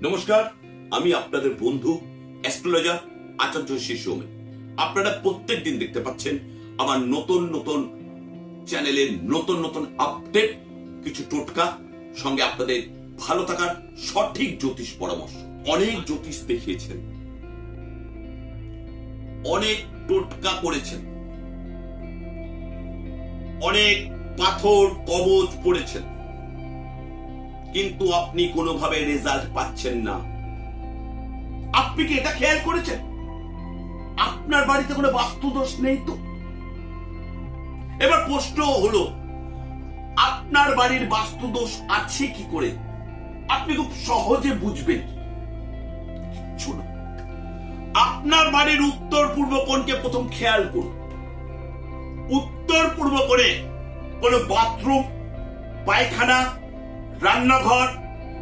নমস্কার, আমি আপনাদের বন্ধু অ্যাস্ট্রোলজার আচার্য শিশোমে। আপনারা প্রত্যেক দিন দেখতে পাচ্ছেন আমার নতুন নতুন চ্যানেলের নতুন নতুন আপডেট, কিছু টোটকা, সঙ্গে আপনাদের ভালো থাকার সঠিক জ্যোতিষ পরামর্শ। অনেক জ্যোতিষ দেখিয়েছেন, অনেক টোটকা করেছেন, অনেক পাথর কবচ পড়েছেন, কিন্তু আপনি কোনোভাবে রেজাল্ট পাচ্ছেন না। আপনি কি এটা খেয়াল করেছেন আপনার বাড়িতে কোনো বাস্তুদোষ নেই তো? এবার প্রশ্ন হলো, আপনার বাড়ির বাস্তুদোষ আছে কি করে আপনি খুব সহজে বুঝবেন? কিচ্ছু না। আপনার বাড়ির উত্তর পূর্ব কোণকে প্রথম খেয়াল করুন। উত্তর পূর্ব কোণে কোনো বাথরুম, পায়খানা, রান্নাঘর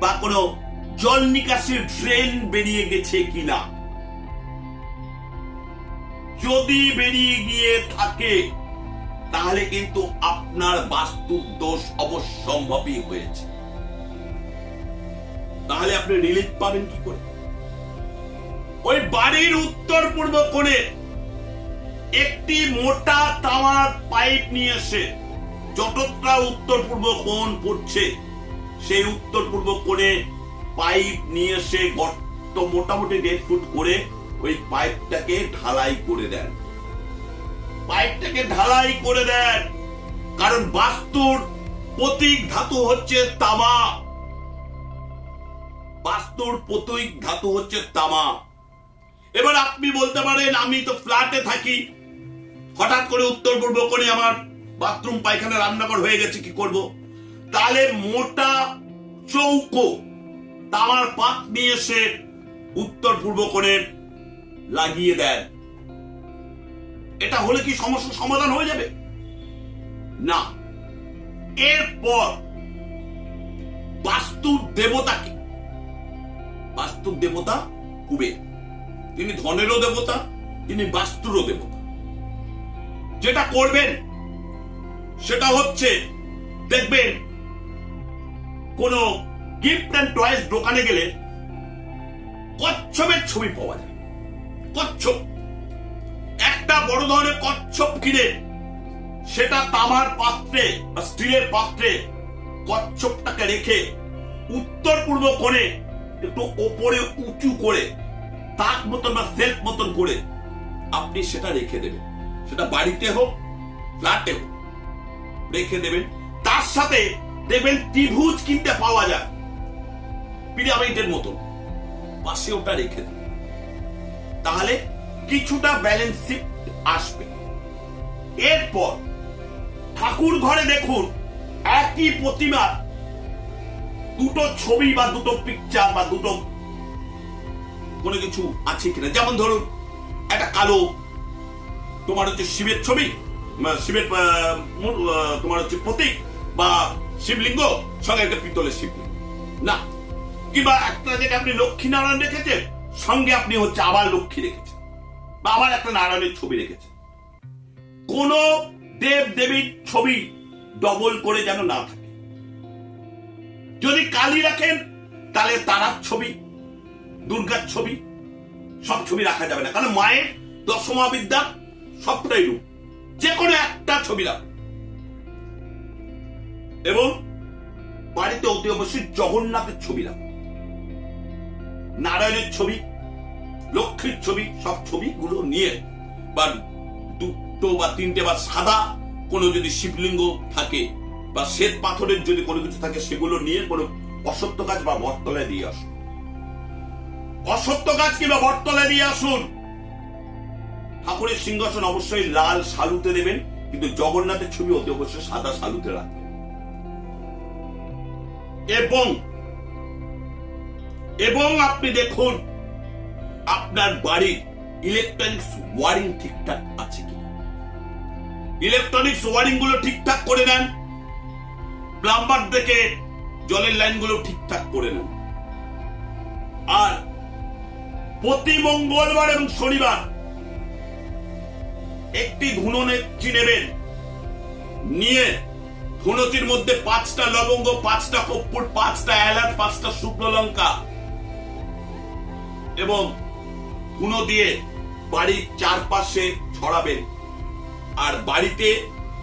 বা কোনো জল নিকাশির ড্রেন বেরিয়ে গেছে কিনা। যদি বেরিয়ে গিয়ে থাকে তাহলে কিন্তু আপনার বাস্তু দোষ অবশ্যম্ভাবী হয়েছে। তাহলে আপনি রিলিফ পাবেন কি করে? ওই বাড়ির উত্তর পূর্ব কোণে একটি মোটা তামার পাইপ নিয়ে এসে, যতটা উত্তর পূর্ব কোণ পড়ছে সেই উত্তর পূর্ব কোণে পাইপ নিয়ে এসে গর্ত মোটামুটি 1.5 ফুট করে ওই পাইপটাকে ঢালাই করে দেন। পাইপটাকে ঢালাই করে দেন, কারণ বাস্তুর প্রতীক ধাতু হচ্ছে তামা। বাস্তুর প্রতীক ধাতু হচ্ছে তামা। এবার আপনি বলতে পারেন, আমি তো ফ্ল্যাটে থাকি, হঠাৎ করে উত্তর পূর্ব কোণে আমার বাথরুম, পায়খানা, রান্নাঘর হয়ে গেছে, কি করব? তাহলে মোটা চৌকো তামার পাত নিয়ে এসে উত্তর পূর্ব কোণে লাগিয়ে দেন। এটা হলে কি সমস্যার সমাধান হয়ে যাবে? না। এরপর বাস্তুর দেবতাকে, বাস্তুর দেবতা কুবের, তিনি ধনেরও দেবতা, তিনি বাস্তুরও দেবতা। যেটা করবেন সেটা হচ্ছে, দেখবেন কোন গিফট অ্যান্ড টয়েস দোকানে গেলে কচ্ছপের ছবি পাওয়া যায়। কচ্ছপ, একটা বড় ধরনের কচ্ছপ কিনে সেটা তামার পাত্রে বা স্টিলের পাত্রে কচ্ছপটাকে রেখে উত্তর পূর্ব কোণে একটু ওপরে উঁচু করে তাক মতন বা সেলফ মতন করে আপনি সেটা রেখে দেবেন। সেটা বাড়িতে হোক, ফ্ল্যাটে হোক, রেখে দেবেন। তার সাথে দেখবেন ত্রিভুজ কিনতে পাওয়া যায়, পিরামিডের মতন, পাশে ওটা রেখে দেবেন। তাহলে কিছুটা ব্যালেন্স শিফট আসবে। এরপর ঠাকুর ঘরে দেখুন, একই প্রতিমার দুটো ছবি বা দুটো পিকচার বা দুটো কোনো কিছু আছে কিনা। যেমন ধরুন, একটা কালো তোমার হচ্ছে শিবের ছবি, শিবের তোমার হচ্ছে প্রতীক বা শিবলিঙ্গ, সঙ্গে একটা পিতলের শিবলিঙ্গ না, কিংবা একটা যেটা আপনি লক্ষ্মী নারায়ণ রেখেছেন, সঙ্গে আপনি হচ্ছে আবার লক্ষ্মী রেখেছেন, বা আবার একটা নারায়ণের ছবি রেখেছেন। কোন দেব দেবীর ছবি ডবল করে যেন না থাকে। যদি কালী রাখেন তাহলে তারার ছবি, দুর্গার ছবি, সব ছবি রাখা যাবে না, কারণ মায়ের দশমাবিদ্যা সবটাই রূপ। যে কোনো একটা ছবি রাখুন। এবং বাড়িতে অতি অবশ্যই জগন্নাথের ছবি রাখুন, নারায়ণের ছবি, লক্ষ্মীর ছবি, সব ছবিগুলো নিয়ে, বা দুটো বা তিনটে বা সাদা কোনো যদি শিবলিঙ্গ থাকে বা শ্বেত পাথরের যদি কোনো কিছু থাকে, সেগুলো নিয়ে কোনো অসত্য গাছ বা বটতলায় দিয়ে আসুন। অসত্য গাছ কিংবা বটতলায় দিয়ে আসুন। ঠাকুরের সিংহাসন অবশ্যই লাল শালুতে দেবেন, কিন্তু জগন্নাথের ছবি অতি অবশ্যই সাদা শালুতে রাখবেন। এবং আপনি দেখুন আপনার বাড়ির ইলেকট্রনিক্স ওয়ারিং ঠিকঠাক আছে কি। ইলেকট্রনিক্স ওয়ারিং গুলো ঠিকঠাক করে নেন। প্লাম্বার দেখে জলের লাইন গুলো ঠিকঠাক করে নেন। আর প্রতি মঙ্গলবার এবং শনিবার একটি ধুনোচি নেবেন, নিয়ে ধুনোচির মধ্যে 5টা লবঙ্গ, 5টা কর্পূর, 5টা এলাচ, 5টা শুকনো লঙ্কা এবং ধুনো দিয়ে বাড়ির চারপাশে ছড়াবেন। আর বাড়িতে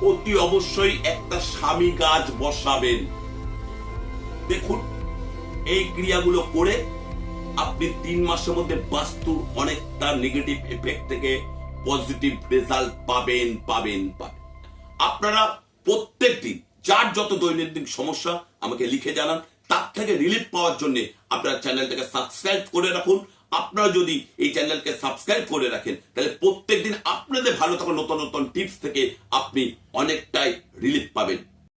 অতি অবশ্যই একটা স্বামী গাছ বসাবেন। দেখুন, এই ক্রিয়াগুলো করে আপনি 3 মাসের মধ্যে বাস্তুর অনেকটা নেগেটিভ এফেক্ট থেকে পজিটিভ রেজাল্ট পাবেন। আপনারা প্রত্যেকদিন যার যত দৈনন্দিন সমস্যা আমাকে লিখে জানান, তার থেকে রিলিফ পাওয়ার জন্য আপনারা চ্যানেলটাকে সাবস্ক্রাইব করে রাখুন। আপনারা যদি এই চ্যানেলকে সাবস্ক্রাইব করে রাখেন তাহলে প্রত্যেকদিন আপনাদের ভালো থাকা নতুন নতুন টিপস থেকে আপনি অনেকটাই রিলিফ পাবেন।